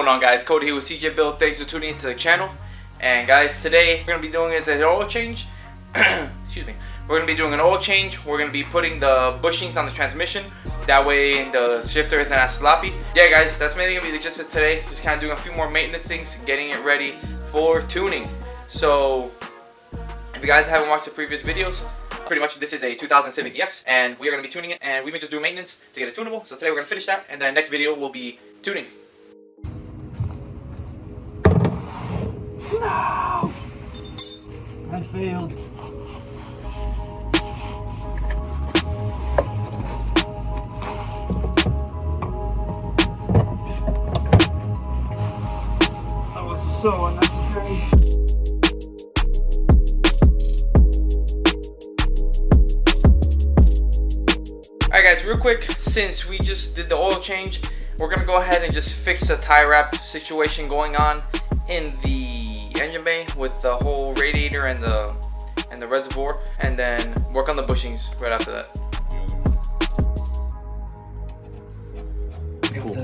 going on, guys? Cody here with CJ Build. Thanks for tuning into the channel. And guys, today we're gonna be doing is an oil change. Excuse me. We're gonna be doing an oil change. We're gonna be putting the bushings on the transmission. That way the shifter isn't as sloppy. Yeah, guys, that's mainly gonna be the gist of today. Just kind of doing a few more maintenance things, getting it ready for tuning. So, if you guys haven't watched the previous videos, pretty much this is a 2000 Civic EX, and we are gonna be tuning it. And we've been just doing maintenance to get it tunable. So today we're gonna finish that, and then next video will be tuning. No! I failed. That was so unnecessary. Alright guys, real quick, since we just did the oil change, we're gonna go ahead and just fix the tie wrap situation going on in the engine bay with the whole radiator and the reservoir, and then work on the bushings right after that. Cool.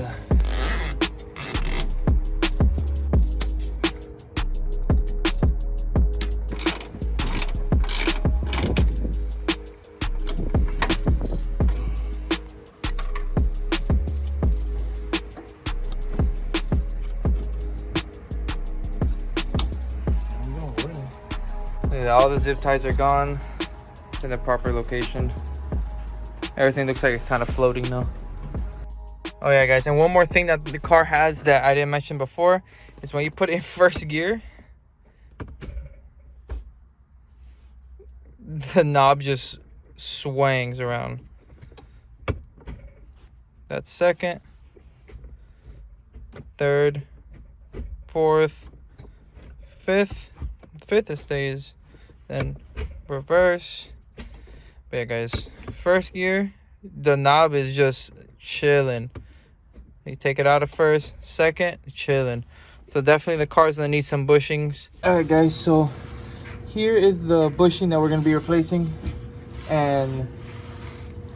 Yeah, all the zip ties are gone. It's in the proper location. Everything looks like it's kind of floating now. Oh yeah, guys, and one more thing that the car has that I didn't mention before is when you put it in first gear, the knob just swings around. That's second, third, fourth, fifth. Fifth it stays, then reverse. But yeah, guys, first gear, the knob is just chilling. You take it out of first, second, chilling. So definitely the car's gonna need some bushings. All right, guys, so here is the bushing that we're gonna be replacing, and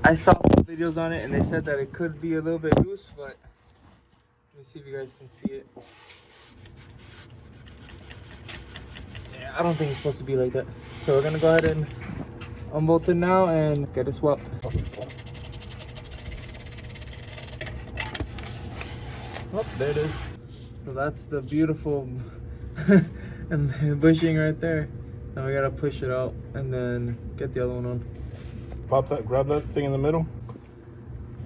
I saw some videos on it and they said that it could be a little bit loose, but let me see if you guys can see it. I don't think it's supposed to be like that. So we're gonna go ahead and unbolt it now and get it swapped. Oh, there it is. So that's the beautiful bushing right there. Now we gotta push it out and then get the other one on. Pop that, grab that thing in the middle.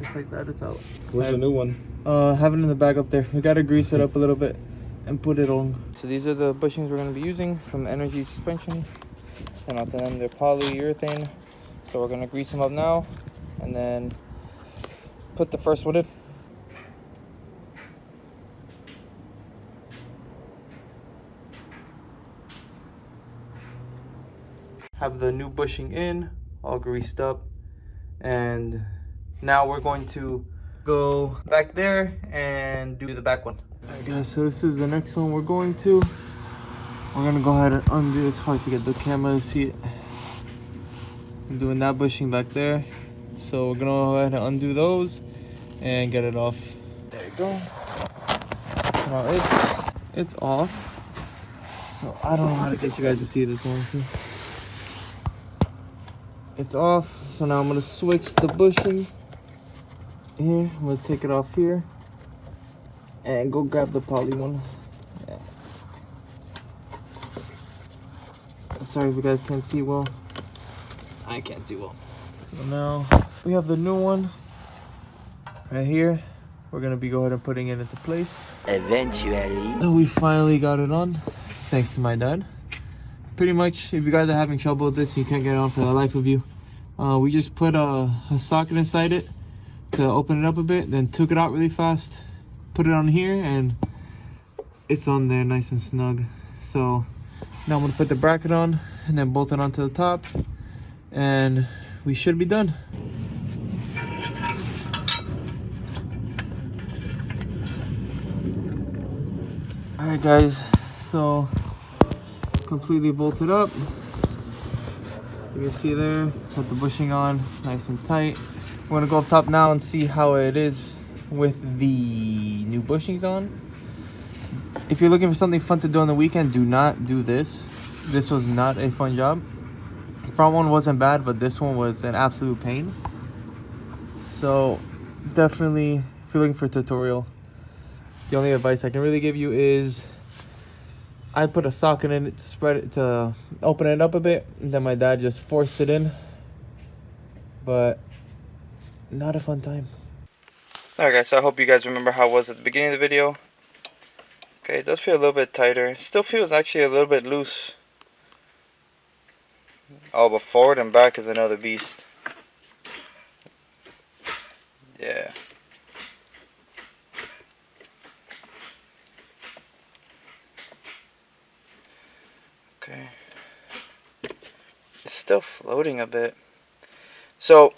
Just like that, it's out. Where's the new one? Have it in the bag up there. We gotta grease it up a little bit and put it on. So these are the bushings we're going to be using from Energy Suspension. And out to them, they're polyurethane. So we're going to grease them up now and then put the first one in. Have the new bushing in, all greased up, and now we're going to go back there and do the back one. Alright guys, so this is the next one we're going to. We're gonna go ahead and undo. It's hard to get the camera to see it. I'm doing that bushing back there. So we're gonna go ahead and undo those and get it off. There you go. Now it's off. So I don't know how to get you guys to see this one too. It's off. So now I'm gonna switch the bushing here. I'm gonna take it off here and go grab the poly one. Yeah. Sorry if you guys can't see well. I can't see well. So now we have the new one right here. We're gonna be go ahead and putting it into place. Eventually. So we finally got it on, thanks to my dad. Pretty much, if you guys are having trouble with this, you can't get it on for the life of you. We just put a socket inside it to open it up a bit, then took it out really fast, put it on here, and it's on there nice and snug. So now I'm gonna put the bracket on and then bolt it onto the top, and we should be done. All right guys, so completely bolted up. You can see there, put the bushing on nice and tight. We're gonna go up top now and see how it is with the new bushings on. if you're looking for something fun to do on the weekend, do not do this. This was not a fun job. The front one wasn't bad, but this one was an absolute pain. So definitely, if you're looking for a tutorial, the only advice I can really give you is I put a socket in it to spread it, to open it up a bit, and then my dad just forced it in. But not a fun time. Alright guys, so I hope you guys remember how it was at the beginning of the video. Okay, it does feel a little bit tighter. It still feels actually a little bit loose. Oh, but forward and back is another beast. Yeah. Okay. It's still floating a bit. So,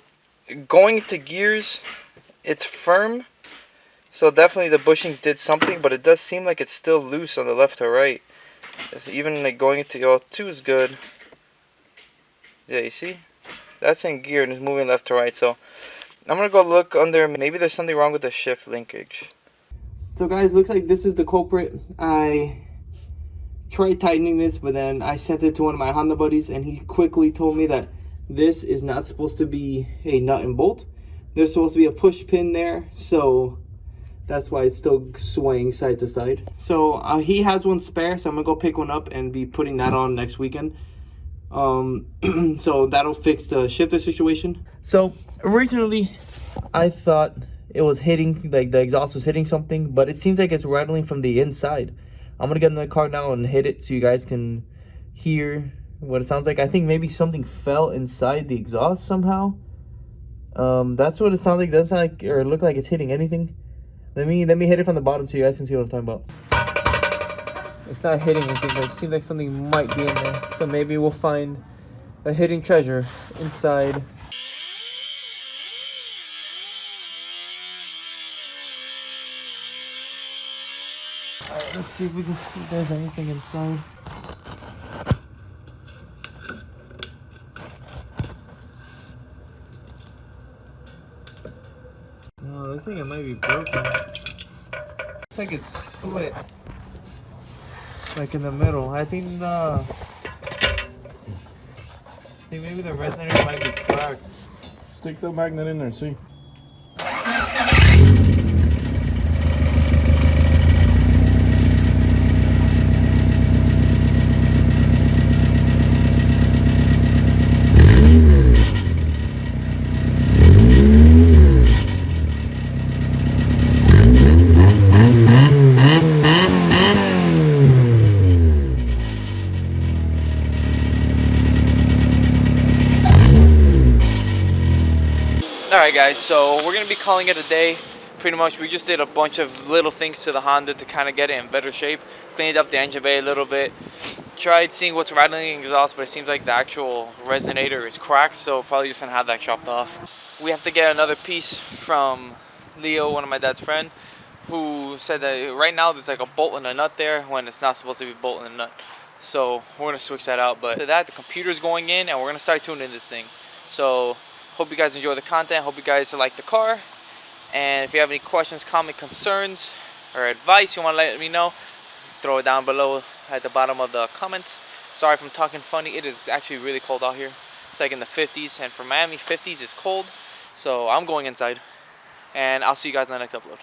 going to gears, it's firm. So definitely the bushings did something, but it does seem like it's still loose on the left or right. It's even like going into L2 is good. Yeah, you see? That's in gear and it's moving left to right. So I'm going to go look under. Maybe there's something wrong with the shift linkage. So guys, looks like this is the culprit. I tried tightening this, but then I sent it to one of my Honda buddies and he quickly told me that this is not supposed to be a nut and bolt. There's supposed to be a push pin there. So that's why it's still swaying side to side. So he has one spare, so I'm gonna go pick one up and be putting that on next weekend. So that'll fix the shifter situation. So originally I thought it was hitting, like the exhaust was hitting something, but it seems like it's rattling from the inside. I'm gonna get in the car now and hit it so you guys can hear what it sounds like. I think maybe something fell inside the exhaust somehow. That's what it sounds like. It doesn't sound like, or look like it's hitting anything. Let me hit it from the bottom so you guys can see what I'm talking about. It's not hitting anything, but it seems like something might be in there. So maybe we'll find a hidden treasure inside. Alright, let's see if we can see if there's anything inside. No, looks like it might be broken. Looks like it's split. Like in the middle. I think maybe the resonator might be cracked. Stick the magnet in there, see? Alright guys, so we're going to be calling it a day. Pretty much we just did a bunch of little things to the Honda to kind of get it in better shape. Cleaned up the engine bay a little bit. Tried seeing what's rattling in the exhaust, but it seems like the actual resonator is cracked, so probably just going to have that chopped off. We have to get another piece from Leo, one of my dad's friend, who said that right now there's like a bolt and a nut there when it's not supposed to be a bolt and a nut. So we're going to switch that out. But after that, the computer's going in and we're going to start tuning this thing. So hope you guys enjoy the content. Hope you guys like the car. And if you have any questions, comment, concerns, or advice you want to let me know, throw it down below at the bottom of the comments. Sorry if I'm talking funny. It is actually really cold out here. It's like in the 50s. And for Miami, 50s is cold. So I'm going inside. And I'll see you guys in the next upload.